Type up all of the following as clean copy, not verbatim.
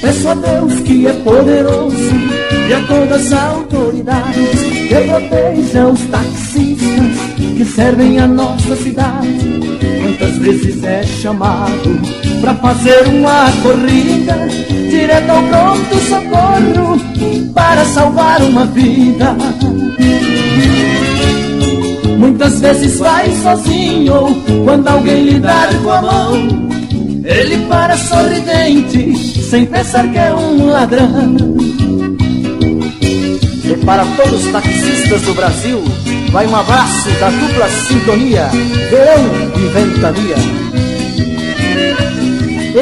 Peço a Deus que é poderoso e a todas as autoridades que protejam os taxistas que servem a nossa cidade. Muitas vezes é chamado pra fazer uma corrida direto ao pronto-socorro para salvar uma vida. Muitas vezes vai sozinho, quando alguém lhe dá com a mão, ele para sorridente, sem pensar que é um ladrão. E para todos os taxistas do Brasil, vai um abraço da dupla sintonia, Verão e Ventania.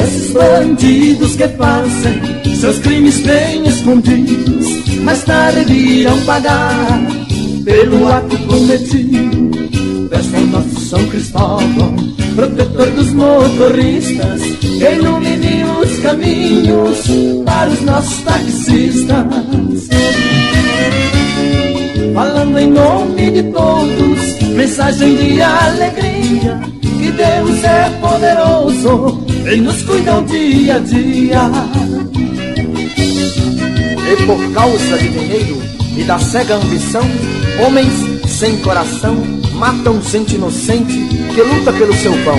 Esses bandidos que fazem seus crimes bem escondidos, mais tarde irão pagar pelo ato cometido. Peço ao nosso São Cristóvão, protetor dos motoristas, que ilumine os caminhos para os nossos taxistas. Falando em nome de todos, mensagem de alegria, que Deus é poderoso e nos cuida o dia a dia. E por causa de dinheiro e da cega ambição, homens sem coração matam gente inocente que luta pelo seu pão.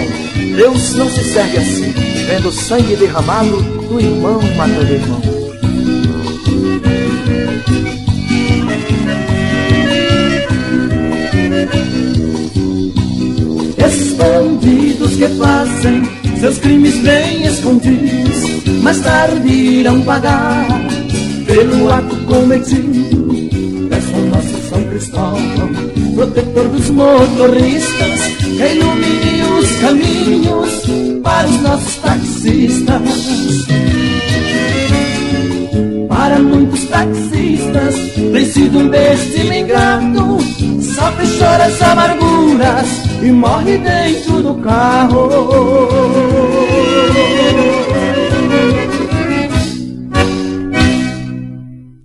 Deus não se serve assim, vendo sangue derramado do irmão matando irmão. Esses bandidos que fazem seus crimes bem escondidos, mais tarde irão pagar pelo ato cometido. Peço ao nosso São Cristóvão, protetor dos motoristas, que ilumine os caminhos para os nossos taxistas. Para muitos taxistas tem sido um destino ingrato, sofre, chora as amarguras e morre dentro do carro.